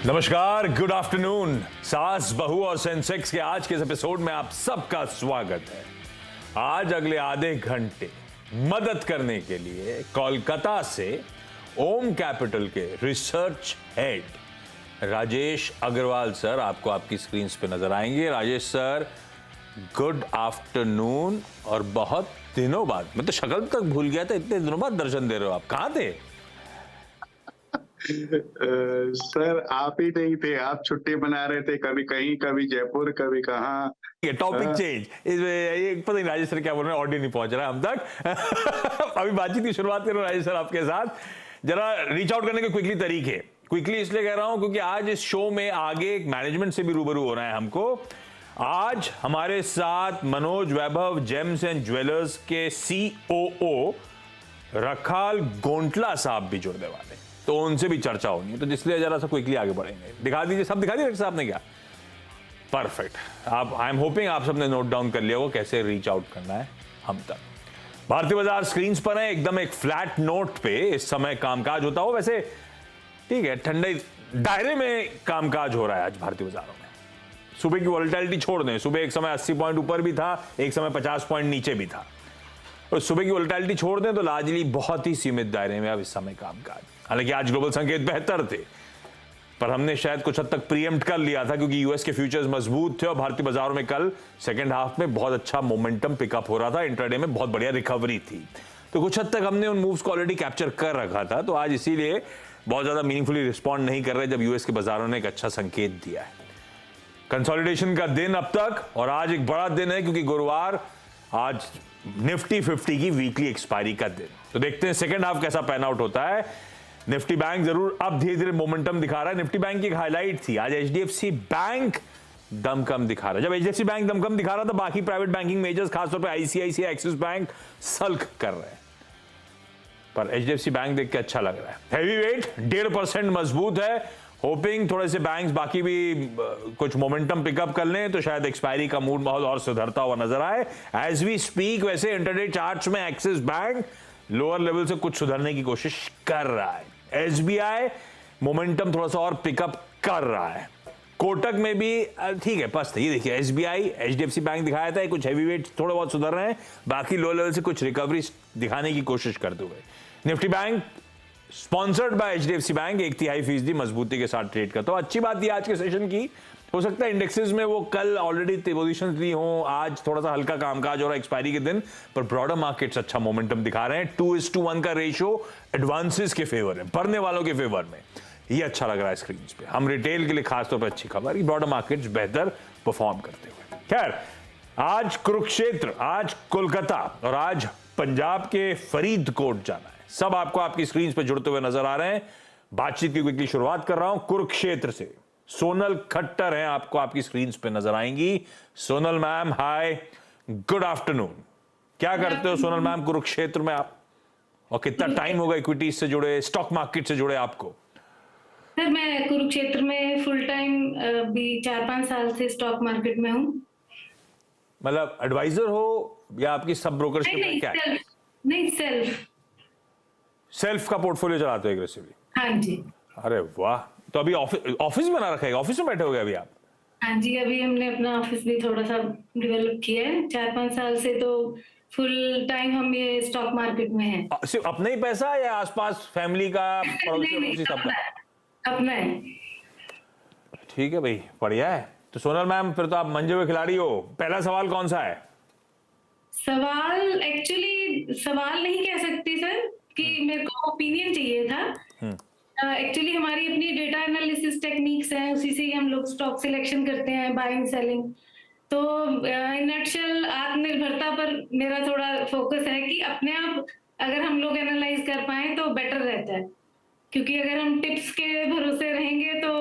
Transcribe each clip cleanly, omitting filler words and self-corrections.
नमस्कार, good afternoon. सास बहू और सेंसेक्स के आज के इस एपिसोड में आप सबका स्वागत है। आज अगले आधे घंटे मदद करने के लिए कोलकाता से ओम कैपिटल के research head Rajesh Agarwal sir आपको आपकी स्क्रीन पे नजर आएंगे। Rajesh sir, good afternoon. और बहुत दिनों बाद, मैं तो शक्ल तक भूल गया था, इतने दिनों बाद दर्शन दे रहे हो आप। कहाँ थे? सर आप ही नहीं थे, आप छुट्टी मना रहे थे, कभी कहीं, कभी जयपुर, कभी कहाँ। Topic change. ये पता नहीं राजेश सर क्या बोल रहे हैं, ऑडियो नहीं पहुंच रहा है हम तक। अभी बातचीत की शुरुआत कर रहा हूं राजेश सर आपके साथ। जरा रीच आउट करने के क्विकली तरीके, क्विकली इसलिए कह रहा हूं क्योंकि आज इस शो में आगे एक मैनेजमेंट से भी रूबरू होना है हमको। आज हमारे साथ Manoj Vaibhav gems and jewellers के COO रखाल गोंटला साहब भी जुड़ने वाले, तो उनसे भी चर्चा होनी है, तो इसलिए जरा सा क्विकली आगे बढ़ेंगे। दिखा दीजिए, सब दिखा दिए साहब ने क्या? परफेक्ट। आप, आई एम होपिंग आप सबने नोट डाउन कर लिया हो कैसे रीच आउट करना है हम तक। भारतीय बाजार स्क्रीन पर है, एकदम एक फ्लैट नोट पे इस समय कामकाज होता हो। वैसे ठीक है, ठंडे दायरे में कामकाज हो रहा है आज भारतीय बाजारों में। सुबह की वॉलेटिलिटी छोड़ दें, सुबह एक समय 80 पॉइंट ऊपर भी था, एक समय 50 पॉइंट नीचे भी था, और सुबह की वॉलेटिलिटी छोड़ दें तो लार्जली बहुत ही सीमित दायरे में अब इस समय कामकाज। हालांकि आज ग्लोबल संकेत बेहतर थे, पर हमने शायद कुछ हद तक प्रीएम्प्ट कर लिया था क्योंकि यूएस के फ्यूचर्स मजबूत थे और भारतीय बाजारों में कल सेकंड हाफ में बहुत अच्छा मोमेंटम पिकअप हो रहा था, इंट्राडे में बहुत बढ़िया रिकवरी थी, तो कुछ हद तक हमने उन मूव्स को ऑलरेडी कैप्चर कर रखा था। तो आज इसीलिए बहुत ज्यादा मीनिंगफुली रिस्पॉन्ड नहीं कर रहे जब यूएस के बाजारों ने एक अच्छा संकेत दिया है। कंसोलिडेशन का दिन अब तक, और आज एक बड़ा दिन है क्योंकि गुरुवार आज निफ्टी 50 की वीकली एक्सपायरी का दिन। तो देखते हैं सेकंड हाफ कैसा पैन आउट होता है। निफ्टी बैंक जरूर अब धीरे धीरे मोमेंटम दिखा रहा है। निफ्टी बैंक की एक हाईलाइट थी आज, एचडीएफसी बैंक दमकम दिखा रहा है। जब एचडीएफसी बैंक दमकम दिखा रहा था, बाकी प्राइवेट बैंकिंग मेजर्स खासतौर पे आईसीआईसीआई, एक्सिस बैंक सल्क कर रहे हैं, पर एचडीएफसी बैंक देख के अच्छा लग रहा है। हैवी वेट 1.5% मजबूत है। होपिंग थोड़े से बैंक्स बाकी भी कुछ मोमेंटम पिकअप कर लें तो शायद एक्सपायरी का मूड माहौल और सुधरता हुआ नजर आए। एज वी स्पीक वैसे इंटरडे चार्ट्स में एक्सिस बैंक लोअर लेवल से कुछ सुधरने की कोशिश कर रहा है। एसबीआई मोमेंटम थोड़ा सा और पिकअप कर रहा है। कोटक में भी ठीक है, पस्त है। ये देखिए एसबीआई, एचडीएफसी बैंक दिखाया था कुछ हैवी वेट थोड़े बहुत सुधर रहे हैं, बाकी लो लेवल से कुछ रिकवरी दिखाने की कोशिश करते हुए। Nifty bank sponsored by HDFC bank 1/3% मजबूती के साथ ट्रेड करता है। अच्छी बात ये आज के सेशन की, हो सकता है इंडेक्सेस में वो कल ऑलरेडी पोजीशन ली हो, आज थोड़ा सा हल्का कामकाज हो रहा है एक्सपायरी के दिन, पर ब्रॉडर मार्केट्स अच्छा मोमेंटम दिखा रहे हैं। 2:1 का रेशियो एडवांसेस के फेवर है, भरने वालों के फेवर में, ये अच्छा लग रहा है स्क्रीन पे। हम रिटेल के लिए खासतौर पर अच्छी खबर, ब्रॉडर मार्केट्स बेहतर परफॉर्म करते हुए। खैर, आज कुरुक्षेत्र, आज कोलकाता और आज पंजाब के फरीदकोट जाना है। सब आपको आपकी स्क्रीन पे जुड़ते हुए नजर आ रहे हैं। बातचीत की क्विकली शुरुआत कर रहा हूं कुरुक्षेत्र से। सोनल खट्टर हैं, आपको आपकी स्क्रीन पे नजर आएंगी। सोनल मैम, हाय, गुड आफ्टरनून। क्या करते हो सोनल मैम कुरुक्षेत्र में आप, और कितना टाइम होगा इक्विटीज से जुड़े, स्टॉक मार्केट से जुड़े आपको? सर मैं कुरुक्षेत्र में फुल टाइम भी 4-5 साल से स्टॉक मार्केट में हूँ। मतलब एडवाइजर हो या आपकी सब ब्रोकरशिप है क्या? नहीं, सेल्फ का पोर्टफोलियो चलाते हो एग्रेसिवली? हाँ जी। अरे वाह, तो अभी ऑफिस बना रखा है, ऑफिस में बैठे हो गए अभी आप? हाँ जी, अभी हमने अपना ऑफिस भी थोड़ा सा डेवलप किया है। 4-5 साल से तो फुल टाइम हम ये स्टॉक मार्केट में हैं। सिर्फ अपना ही पैसा या आसपास फैमिली का, नहीं, अपना है। ठीक है भाई, बढ़िया है। तो सोनल मैम, फिर तो आप मंजे हुए खिलाड़ी हो। पहला सवाल कौन सा है? सवाल एक्चुअली सवाल नहीं कह सकती सर, कि मेरे को ओपिनियन चाहिए था। एक्चुअली हमारी अपनी डेटा एनालिसिस टेक्निक्स हैं, उसी से ही हम लोग स्टॉक सिलेक्शन करते हैं, बाइंग सेलिंग। तो इन नटशेल आत्मनिर्भरता पर मेरा थोड़ा फोकस है कि अपने आप अगर हम लोग एनालाइज कर पाए तो बेटर रहता है, क्योंकि अगर हम टिप्स के भरोसे रहेंगे तो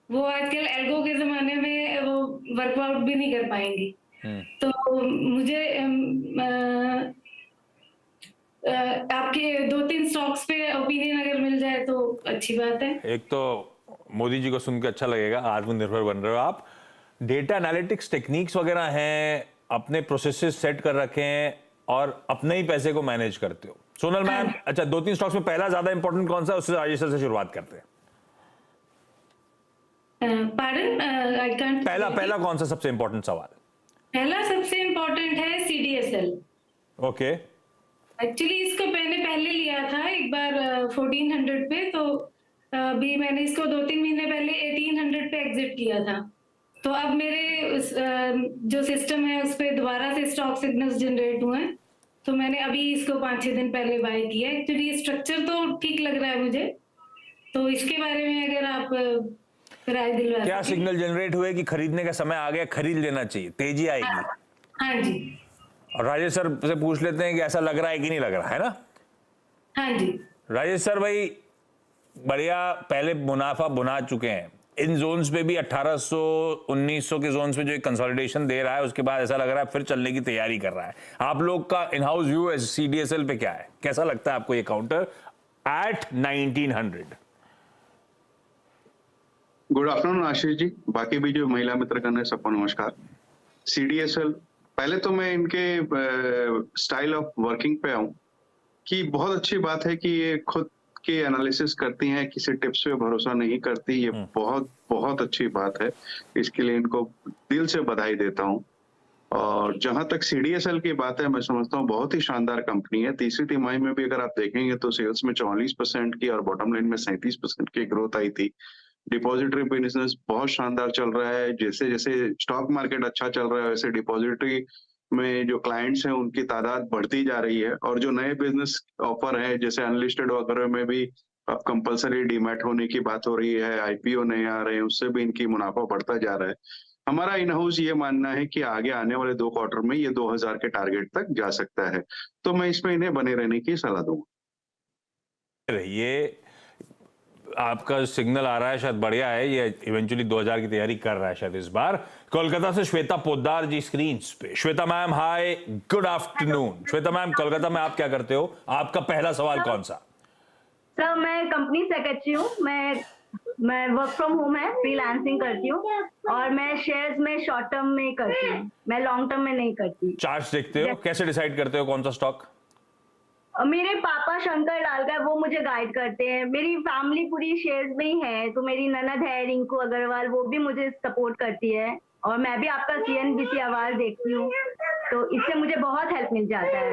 वो आजकल एल्गो के जमाने में वो वर्कआउट भी नहीं कर पाएंगी। तो मुझे आपके 2-3 स्टॉक्स पे ओपिनियन अगर मिल जाए तो अच्छी बात है। एक तो मोदी जी को सुन के अच्छा लगेगा, आत्मनिर्भर बन रहे हो आप। डेटा एनालिटिक्स टेक्निक्स वगैरह हैं, अपने प्रोसेसेस सेट कर रखे हैं और अपने ही पैसे को मैनेज करते हो। सोनल मैम, अच्छा 2-3 स्टॉक्स में पहला ज्यादा इंपॉर्टेंट कौन सा, उससे राजेश सर से शुरुआत करते हैं। Pardon, I can't. पहला कौन सा सबसे इंपॉर्टेंट सवाल? पहला सबसे इम्पोर्टेंट है CDSL। ओके। एक्चुअली इसको मैंने पहले लिया था एक बार 1400 पे, तो अभी मैंने इसको 2-3 महीने पहले 1800 पे एग्जिट किया था। तो अब मेरे जो सिस्टम है उस पर दोबारा से स्टॉक सिग्नल्स जनरेट हुए हैं, तो मैंने अभी इसको 5-6 दिन पहले बाय किया। एक्चुअली स्ट्रक्चर तो ठीक लग रहा है मुझे, तो इसके बारे में अगर आप राय दिलवा। क्या सिग्नल जनरेट हुए कि खरीदने का समय आ गया, खरीद लेना चाहिए, तेजी आएगी? हाँ जी। और राजेश सर से पूछ लेते हैं कि ऐसा लग रहा है कि नहीं लग रहा है ना? हाँ जी। राजेश सर भाई, बढ़िया पहले मुनाफा बुना चुके हैं इन जोन्स पे भी, 1800-1900 के जोन्स में जो एक कंसोलिडेशन दे रहा है, उसके बाद ऐसा लग रहा है फिर चलने की तैयारी कर रहा है। आप लोग का इन हाउस व्यू है CDSL पे क्या है, कैसा लगता है आपको ये counter eight 1900? Good afternoon Ashish ji, बाकी भी जो महिला मित्रगण है सबको नमस्कार। CDSL, पहले तो मैं इनके स्टाइल ऑफ वर्किंग पे आऊं कि बहुत अच्छी बात है कि ये खुद की एनालिसिस करती हैं, किसी टिप्स पे भरोसा नहीं करती। ये बहुत बहुत अच्छी बात है, इसके लिए इनको दिल से बधाई देता हूं। और जहां तक CDSL की बात है, मैं समझता हूं बहुत ही शानदार कंपनी है। तीसरी तिमाही में भी अगर आप देखेंगे तो सेल्स में 44% की और बॉटम लाइन में 37% की ग्रोथ आई थी। डिपॉजिटरी बिजनेस बहुत शानदार चल रहा है। जैसे जैसे स्टॉक मार्केट अच्छा चल रहा है, वैसे डिपॉजिटरी में जो क्लाइंट्स हैं उनकी तादाद बढ़ती जा रही है। और जो नए बिजनेस ऑफर है, जैसे अनलिस्टेड वगैरह में भी अब कंपलसरी डीमैट होने की बात हो रही है, IPO नए आ रहे हैं, उससे भी इनकी मुनाफा बढ़ता जा रहा है। हमारा इन हाउस ये मानना है कि आगे आने वाले 2 क्वार्टर में ये 2000 के टारगेट तक जा सकता है, तो मैं इसमें इन्हें बने रहने की सलाह दूंगा। ये आपका सिग्नल आ रहा है, शायद बढ़िया है, ये इवेंचुअली 2000 की तैयारी कर रहा है शायद इस बार। कोलकाता से श्वेता पोद्दार जी स्क्रीन पे। Shweta ma'am hi, good afternoon. Shweta ma'am, Kolkata में आप क्या करते हो? आपका पहला सवाल कौन सा? सर, मैं कंपनी सेक्रेटरी हूँ। मैं वर्क फ्रॉम होम है, फ्रीलांसिंग करती हूँ और मैं शेयर्स में शॉर्ट टर्म में करती हूँ, मैं लॉन्ग टर्म में नहीं करती। चार्ट देखते हो? कैसे डिसाइड करते हो कौन सा स्टॉक? मेरे पापा शंकर लालकर वो मुझे गाइड करते हैं। मेरी फैमिली पूरी शेयर्स में ही है, तो मेरी ननद है रिंकू अग्रवाल, वो भी मुझे सपोर्ट करती है। और मैं भी आपका CNBC आवाज देखती हूँ, तो इससे मुझे बहुत हेल्प मिल जाता है।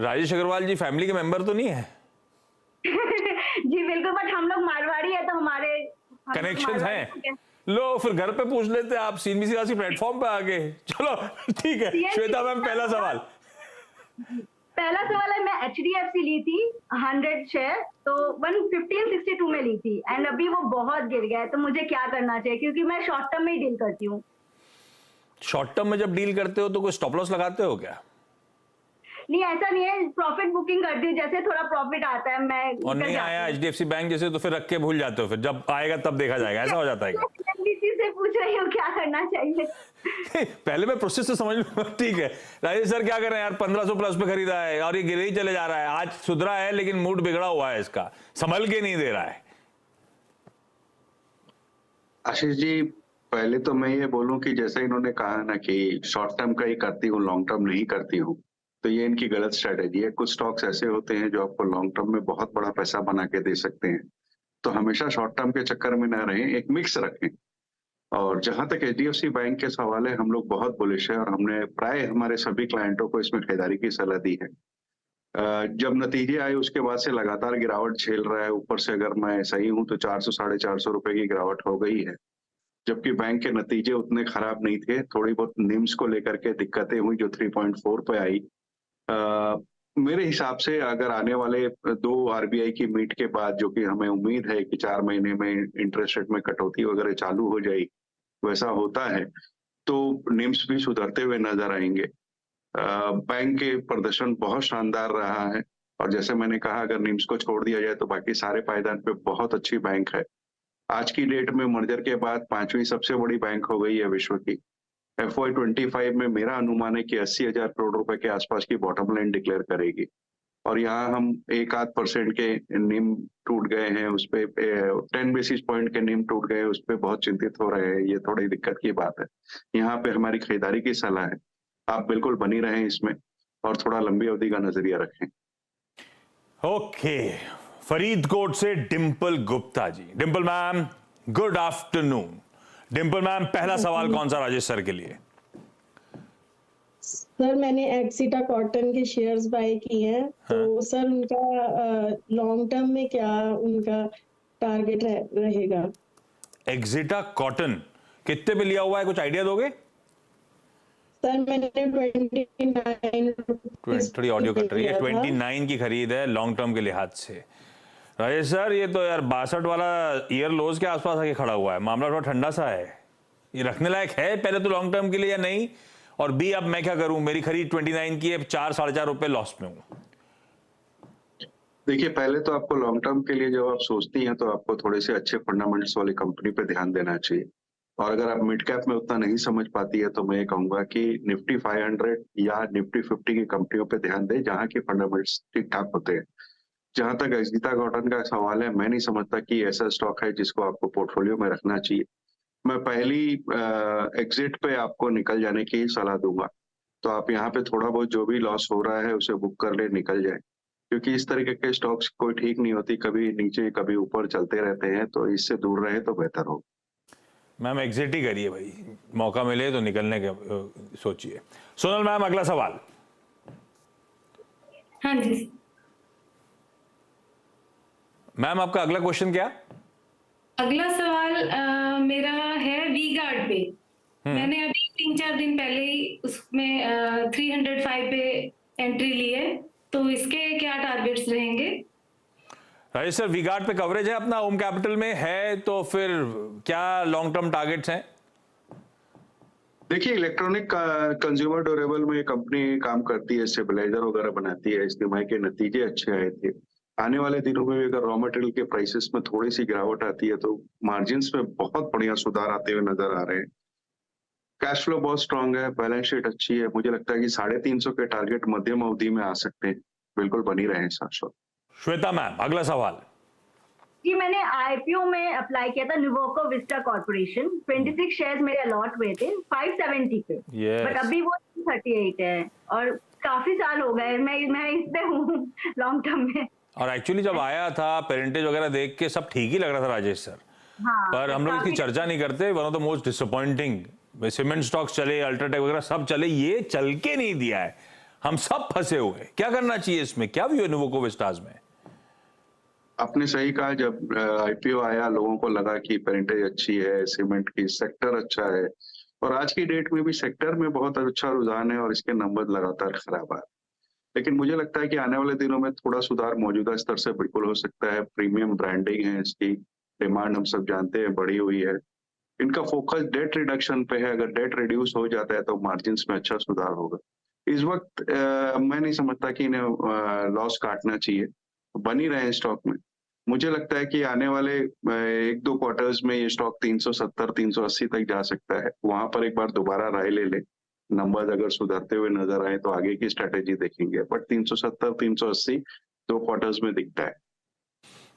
राजेश अग्रवाल जी फैमिली के मेंबर तो नहीं है? जी बिल्कुल, बट हम लोग मारवाड़ी है तो हमारे कनेक्शंस हैं। लो फिर घर पे पूछ लेते हैं, आप CNBC वासी प्लेटफॉर्म पे आ गए। चलो ठीक है। श्वेता मैम, पहला सवाल है, मैं HDFC ली थी 100 शेयर, तो 115.62 में ली थी एंड अभी वो बहुत गिर गया है, तो मुझे क्या करना चाहिए? क्योंकि मैं शॉर्ट टर्म में ही डील करती हूँ। शॉर्ट टर्म में जब डील करते हो तो कोई स्टॉप लॉस लगाते हो क्या? नहीं, ऐसा नहीं है, प्रॉफिट बुकिंग करती हूँ, जैसे थोड़ा प्रॉफिट आता है मैं। और नहीं आया HDFC बैंक जैसे तो फिर रख के भूल जाते हो, फिर जब आएगा तब देखा जाएगा, ऐसा हो जाता है क्या? CNBC से पूछ रही हूँ क्या करना चाहिए। पहले मैं प्रोसेस से समझ लूं। ठीक है राजेश सर, क्या कर रहे हैं यार? 1500 प्लस पे खरीदा है और ये गिरे ही चले जा रहा है। आज सुधरा है लेकिन मूड बिगड़ा हुआ है इसका, संभल के नहीं दे रहा है। आशीष जी, पहले तो मैं ये बोलूं कि जैसे इन्होंने कहा ना कि शॉर्ट टर्म का ही करती हूँ, लॉन्ग टर्म नहीं करती हूँ, तो ये इनकी गलत स्ट्रेटेजी है। कुछ स्टॉक्स ऐसे होते हैं जो आपको लॉन्ग टर्म में बहुत बड़ा पैसा बना के दे सकते हैं, तो हमेशा शॉर्ट टर्म के चक्कर में ना रहें, एक मिक्स रखें। और जहां तक HDFC बैंक के सवाल है, हम लोग बहुत बुलिश है और हमने प्राय हमारे सभी क्लाइंटों को इसमें खरीदारी की सलाह दी है। जब नतीजे आए उसके बाद से लगातार गिरावट झेल रहा है। ऊपर से अगर मैं सही हूं तो 400-450 रुपए की गिरावट हो गई है, जबकि बैंक के नतीजे उतने खराब नहीं थे। थोड़ी बहुत निम्स को लेकर के दिक्कतें हुई जो 3.4 पे आई। मेरे हिसाब से अगर आने वाले 2 RBI की मीट के बाद, जो कि हमें उम्मीद है कि 4 महीने में इंटरेस्ट रेट में कटौती वगैरह चालू हो जाए, वैसा होता है तो निम्स भी सुधरते हुए नजर आएंगे। बैंक के प्रदर्शन बहुत शानदार रहा है और जैसे मैंने कहा, अगर निम्स को छोड़ दिया जाए तो बाकी सारे पायदान पे बहुत अच्छी बैंक है। आज की डेट में मर्जर के बाद 5वीं सबसे बड़ी बैंक हो गई है विश्व की। FY25 में मेरा अनुमान है कि 80,000 करोड़ रुपए के आसपास की बॉटम लाइन डिक्लेयर करेगी। और यहाँ हम 1-8% के निम टूट गए हैं, उस पे 10 बेसिस पॉइंट के निम टूट गए, उस पे बहुत चिंतित हो रहे हैं। ये थोड़ी दिक्कत की बात है। यहाँ पे हमारी खरीदारी की सलाह है, आप बिल्कुल बनी रहें इसमें और थोड़ा लंबी अवधि का नजरिया रखें। ओके, फरीदकोट से Dimple Gupta ji. Dimple ma'am, good afternoon. Dimple ma'am, पहला सवाल कौन सा राजेश सर के लिए? सर मैंने एक्सिटा कॉटन के शेयर्स बाय किए हैं, तो सर उनका लॉन्ग टर्म में क्या उनका टारगेट रहेगा? एक्सिटा कॉटन कितने पे लिया हुआ है, कुछ आइडिया दोगे? सर मैंने 29 थोड़ी ऑडियो कट रही है। 29 की खरीद है लॉन्ग टर्म के लिहाज से। राजेश सर, ये तो यार 62 वाला ईयर लोज के आसपास आके खड़ा हुआ है, मामला थोड़ा ठंडा सा है। ये रखने लायक है पहले तो लॉन्ग टर्म के लिए या नहीं? और बी, अब मैं क्या करूं, मेरी खरीद 29 की है, 4-4.5 रुपए लॉस में हूं। देखिए, पहले तो आपको लॉन्ग टर्म के लिए जब आप सोचती हैं तो आपको थोड़े से अच्छे फंडामेंटल्स वाली कंपनी पे ध्यान देना चाहिए। और अगर आप मिड कैप में उतना नहीं समझ पाती है तो मैं ये कहूंगा कि निफ्टी 500 या निफ्टी 50 की कंपनियों पे ध्यान दें जहां की फंडामेंटल्स ठीक ठाक होते हैं। जहां तक एक्सिटा कॉटन का सवाल है, मैं नहीं समझता कि ऐसा स्टॉक है जिसको आपको पोर्टफोलियो में रखना चाहिए। मैं पहली एग्जिट पे आपको निकल जाने की सलाह दूंगा। तो आप यहाँ पे थोड़ा बहुत जो भी लॉस हो रहा है उसे बुक कर ले, निकल जाए, क्योंकि इस तरीके के स्टॉक्स कोई ठीक नहीं होती, कभी नीचे कभी ऊपर चलते रहते हैं, तो इससे दूर रहे तो बेहतर हो। मैम एग्जिट ही करिए भाई, मौका मिले तो निकलने के सोचिए। सोनल मैम, अगला सवाल। हाँ जी मैम, आपका अगला क्वेश्चन क्या? अगला सवाल मेरा है वी गार्ड पे। मैंने अभी 3-4 दिन पहले ही उसमें 305 पे एंट्री ली है, तो इसके क्या टारगेट्स रहेंगे? राजेश सर, वी गार्ड पे कवरेज है अपना ओम कैपिटल में है, तो फिर क्या लॉन्ग टर्म टारगेट्स हैं? देखिए, इलेक्ट्रॉनिक कंज्यूमर ड्यूरेबल में ये कंपनी काम करती है, स्टेबलाइजर वगैरह बनाती है, इसके माई के नतीजे अच्छे आए थे। आने वाले दिनों में भी अगर रॉ मटेरियल के प्राइसेस में थोड़ी सी गिरावट आती है तो मार्जिन्स में बहुत बढ़िया सुधार आते हुए नजर आ रहे हैं। कैश फ्लो बहुत स्ट्रांग है, बैलेंस शीट अच्छी है। मुझे लगता है कि 350 के टारगेट मध्यम अवधि में आ सकते हैं, बिल्कुल बनी रहे शाश्वत। श्वेता मैम, अगला सवाल। जी, मैंने आईपीओ में अप्लाई किया था न्यूवोको विस्टा कॉर्पोरेशन। 26 शेयर्स मेरे अलॉट हुए थे 570 पे, बट अभी वो 38 है और काफी साल हो गए मैं इस पे हूँ लॉन्ग टर्म में। और एक्चुअली जब आया था पेरेंटेज वगैरह देख के सब ठीक ही लग रहा था राजेश सर। हाँ, पर हम लोग इसकी चर्चा नहीं करते। One of the most disappointing, cement stocks चले, अल्ट्राटेक वगैरह सब चले, ये चल के नहीं दिया है, हम सब फंसे हुए। क्या करना चाहिए इसमें, क्या व्यू है न्यूवोको विस्टास में? आपने सही कहा, जब आईपीओ आया लोगों को लगा कि पेरेंटेज अच्छी है, सीमेंट की सेक्टर अच्छा है, और आज की डेट में भी सेक्टर में बहुत अच्छा रुझान है और इसके नंबर लगातार खराब आ। लेकिन मुझे लगता है कि आने वाले दिनों में थोड़ा सुधार मौजूदा स्तर से बिल्कुल हो सकता है। प्रीमियम ब्रांडिंग है, इसकी डिमांड हम सब जानते हैं बढ़ी हुई है। इनका फोकस डेट रिडक्शन पे है, अगर डेट रिड्यूस हो जाता है तो मार्जिन्स में अच्छा सुधार होगा। इस वक्त मैं नहीं समझता कि इन्हें लॉस काटना चाहिए, बनी रहे स्टॉक में। मुझे लगता है कि आने वाले 1-2 क्वार्टर्स में ये स्टॉक 370-380 तक जा सकता है। वहां पर एक बार दोबारा राय ले ले, नंबर अगर सुधरते हुए नजर आए तो आगे की स्ट्रेटेजी देखेंगे, बट 370-380 2 क्वार्टर्स में दिखता है।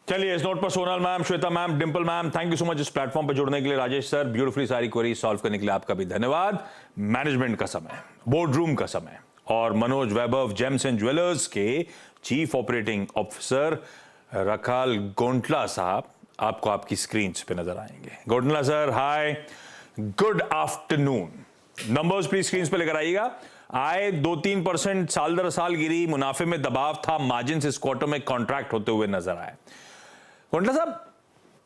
चलिए, इस नोट पर Sonal ma'am, Shweta ma'am, Dimple ma'am, thank you so much इस प्लेटफॉर्म पर जुड़ने के लिए। राजेश सर, ब्यूटीफुली सारी क्वेरी सॉल्व करने के लिए आपका भी धन्यवाद। मैनेजमेंट का समय, बोर्ड रूम का समय, और Manoj Vaibhav gems and jewellers के chief operating officer Rakhal Gontla sahab आपको आपकी स्क्रीन पे नजर आएंगे। Gontla sir, hi, good afternoon. Numbers please screen पे लेकर आइएगा। आय 2-3% साल दर साल गिरी, मुनाफे में दबाव था, मार्जिन इस क्वार्टर में कॉन्ट्रैक्ट होते हुए नजर आए। गोंटला साहब,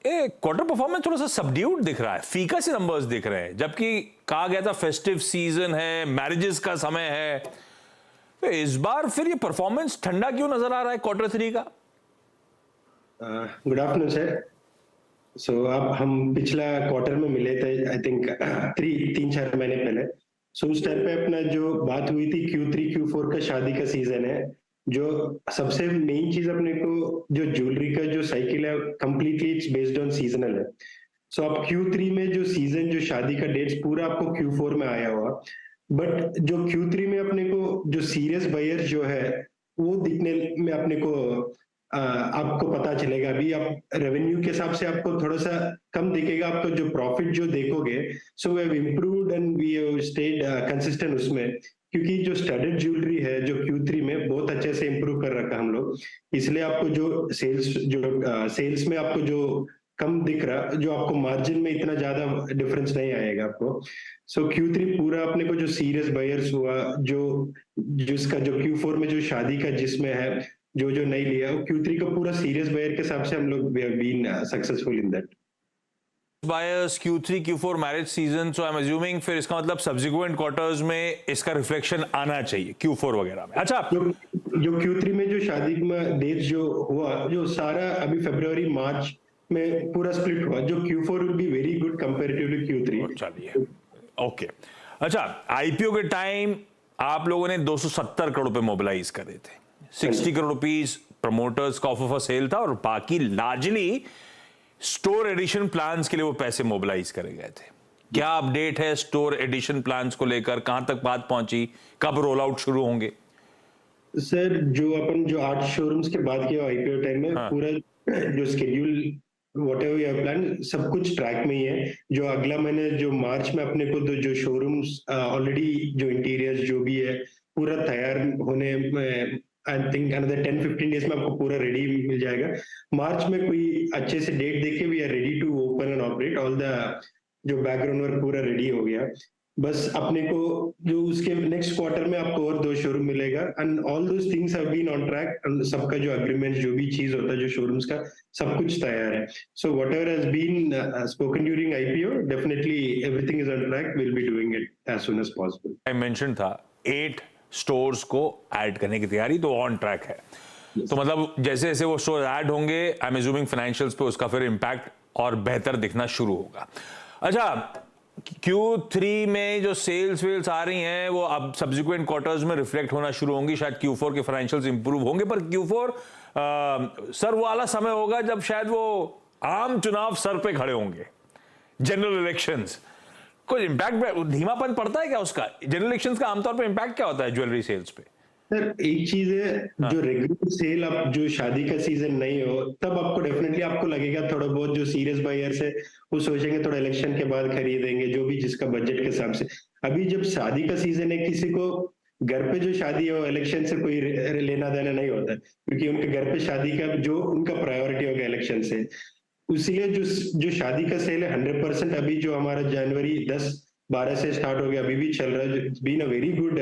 क्वार्टर परफॉर्मेंस थोड़ा सा सबड्यूड दिख रहा है, फीका से नंबर्स दिख रहे हैं, जबकि कहा गया था फेस्टिव सीजन है, मैरिजेस का समय है, तो इस बार फिर ये परफॉर्मेंस ठंडा क्यों नजर आ रहा है क्वार्टर 3 का? Good afternoon sir. सो अब हम पिछला क्वार्टर में मिले थे, आई थिंक 3-4 महीने पहले। सो उस टाइम पे अपना जो बात हुई थी Q3 Q4 का शादी का सीजन है, जो सबसे मेन चीज अपने को जो ज्वेलरी का जो साइकिल है completely it's based on seasonal है। सो अब Q3 में जो सीजन जो शादी का डेट्स पूरा आपको Q4 में आया हुआ, बट जो Q3 में अपने को जो सीरियस बायर जो है वो दिखने में अपने को आपको पता चलेगा। अभी आप रेवेन्यू के हिसाब से आपको थोड़ा सा कम दिखेगा, आपको जो प्रॉफिट जो देखोगे, so we have improved and we have stayed consistent उसमें, क्योंकि जो स्टडेड ज्वेलरी है जो Q3 में बहुत अच्छे से इम्प्रूव कर रखा हम लोग, इसलिए आपको जो सेल्स में आपको जो कम दिख रहा, जो आपको मार्जिन में इतना ज्यादा डिफरेंस नहीं आएगा आपको। सो Q3 पूरा अपने को जो सीरियस बायर्स हुआ, जो जिसका जो Q4 में जो शादी का जिसमें है, जो नहीं लिया, Q3 का पूरा सीरियस बायर के हिसाब से हम लोग we have been successful in that. Buyers Q3 Q4 marriage season, so I am assuming फिर इसका मतलब सब्सिक्वेंट क्वार्टर्स में इसका रिफ्लेक्शन आना चाहिए Q4 वगैरह में। अच्छा, जो Q3 में जो शादी में डेट जो हुआ, जो सारा अभी फरवरी मार्च में पूरा स्प्लिट हुआ, जो Q4 will be very good comparatively Q3। चलिए, ओके। अच्छा, आईपीओ के टाइम आप लोगों ने 270 करोड़ रुपए मोबिलाइज करे थे, 60 करोड़ रुपीस प्रमोटर्स का ऑफर फॉर सेल था और बाकी लार्जली स्टोर एडिशन प्लान्स के लिए वो पैसे मोबिलाइज करे गए थे। क्या अपडेट है स्टोर एडिशन प्लान्स को लेकर? कहां तक बात पहुंची? कब रोल आउट शुरू होंगे? सर, जो अपन जो 8 शोरूम्स के बात किया आईपीओ टाइम में, पूरा जो schedule whatever you have plan सब कुछ ट्रैक में ही है। जो अगला महीने जो मार्च में अपने को जो शोरूम्स ऑलरेडी जो इंटीरियर्स जो भी है पूरा तैयार होने में, आई थिंक अनदर 10-15 डेज में आपको पूरा रेडी मिल जाएगा। मार्च में कोई अच्छे से डेट देके we are ready to open and operate. All the जो बैकग्राउंड वर्क पूरा रेडी हो गया, बस अपने को जो उसके नेक्स्ट क्वार्टर में आपको और 2 शोरूम मिलेगा and all those things have been on track. सबका जो एग्रीमेंट जो भी चीज होता है जो शोरूम्स का, सब कुछ तैयार है। So whatever has been spoken during IPO, definitely everything is on track, will be doing it as soon as possible. I mention था 8 स्टोर्स को ऐड करने की तैयारी, तो ऑन ट्रैक है। तो मतलब जैसे जैसे वो स्टोर ऐड होंगे, आई एम अज्यूमिंग फाइनेंशियल्स पे उसका फिर इंपैक्ट और बेहतर दिखना शुरू होगा। अच्छा, Q3 में जो सेल्स वेल्स आ रही हैं वो अब सब्सिक्वेंट क्वार्टर्स में रिफ्लेक्ट होना शुरू होंगी, शायद Q4 के फाइनेंशियल्स इंप्रूव होंगे, पर Q4 सर वो वाला समय होगा जब शायद वो आम चुनाव सर पे खड़े होंगे, जनरल इलेक्शंस। कोई इंपैक्ट, धीमापन पड़ता है क्या उसका? जनरल इलेक्शंस का आमतौर पे इंपैक्ट क्या होता है ज्वेलरी सेल्स पे? सर, एक चीज है, जो रेगुलर सेल आप जो शादी का सीजन नहीं हो तब आपको डेफिनेटली आपको लगेगा थोड़ा बहुत, जो सीरियस बायर्स है वो सोचेंगे थोड़ा इलेक्शन के बाद खरीदेंगे, जो भी जिसका बजट के हिसाब से। अभी जब शादी का सीजन है, किसी को घर पे जो शादी है वो इलेक्शन से कोई लेना देना नहीं होता है, क्योंकि उनके घर पे शादी का जो उनका प्रायोरिटी होगा इलेक्शन से। इसलिए जो शादी का सेल है 100% अभी जो हमारा जनवरी 10-12 से स्टार्ट हो गया, अभी भी चल रहा है। It's been a very good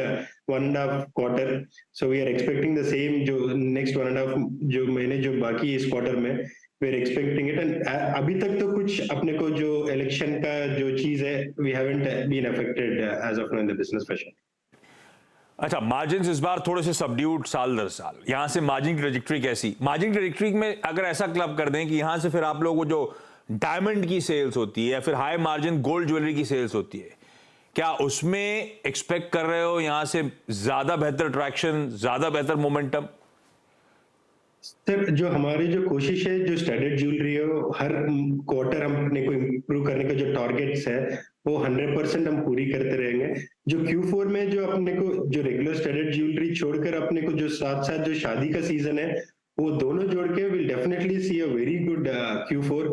1.5 quarter. So we are expecting the same, जो नेक्स्ट 1.5 जो महीने जो बाकी है इस क्वार्टर में, we are expecting it. And अभी तक तो कुछ अपने को जो इलेक्शन का जो चीज है, we haven't been affected as of now in the business fashion. अच्छा, मार्जिन इस बार थोड़े से सबड्यूड साल दर साल, यहां से मार्जिन की ट्रेजेक्टरी कैसी? मार्जिन की ट्रेजेक्टरी में अगर ऐसा क्लब कर दें कि यहां से फिर आप लोगों को जो डायमंड की सेल्स होती है या फिर हाई मार्जिन गोल्ड ज्वेलरी की सेल्स होती है, क्या उसमें एक्सपेक्ट कर रहे हो यहां से ज्यादा बेहतर ट्रैक्शन, ज्यादा बेहतर मोमेंटम? सर, जो हमारी जो कोशिश है, जो स्टैंडर्ड ज्वेलरी है, हर क्वार्टर हमने को इम्प्रूव करने का जो टारगेट्स है वो 100% हम पूरी करते रहेंगे। जो Q4 में जो अपने को जो रेगुलर स्टैंडर्ड ज्वेलरी छोड़कर अपने को जो साथ साथ जो शादी का सीजन है वो दोनों जोड़ के will definitely see a very good Q4।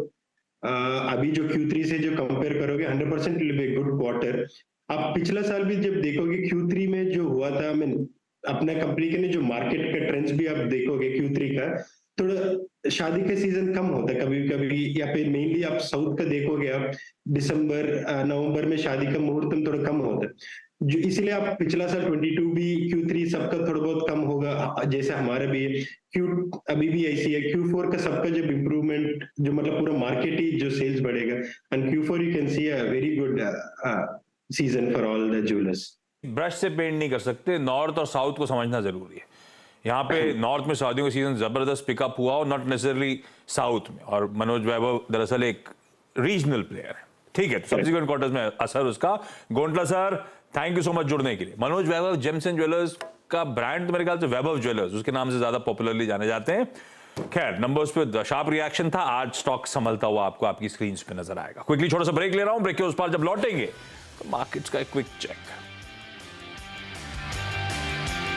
अभी जो Q3 से जो कंपेयर करोगे 100% विल बी गुड क्वार्टर। आप पिछला साल भी जब देखोगे Q3 में जो हुआ था, अपना कंपनी के जो मार्केट का ट्रेंड्स भी आप देखोगे Q3 का, थोड़ा शादी का सीजन कम होता है कभी कभी, या फिर मेनली आप साउथ का देखोगे, आप दिसंबर नवंबर में शादी का मुहूर्त थोड़ा कम होता है। जो इसलिए आप पिछला साल 22 भी Q3 सबका थोड़ा बहुत कम होगा, जैसे हमारा भी अभी भी ऐसी है। Q4 का सबका जब इम्प्रूवमेंट, जो मतलब पूरा मार्केट ही जो सेल्स बढ़ेगा, and Q4 you can see a very good season for all the jewellers. Brush से पेंट नहीं कर सकते, नॉर्थ और साउथ को समझना जरूरी है। यहाँ पे नॉर्थ में शादियों का सीजन जबरदस्त पिकअप हुआ और नॉट नेसेसरली साउथ में, और मनोज वैभव दरअसल एक रीजनल प्लेयर है, ठीक है, तो सब्सिक्वेंट क्वार्टर्स में असर उसका। Gontla sir, thank you so much जुड़ने के लिए। Manoj Vaibhav gems and jewellers का ब्रांड तो मेरे ख्याल से वैभव ज्वेलर्स उसके नाम से ज्यादा पॉपुलरली जाने जाते हैं। खैर, नंबर्स पे शार्प रिएक्शन था, आज स्टॉक संभलता हुआ आपको आपकी स्क्रीन पे नजर आएगा। क्विकली छोटा सा ब्रेक ले रहा हूं, ब्रेक के उस पार जब लौटेंगे तो मार्केट्स का एक क्विक चेक।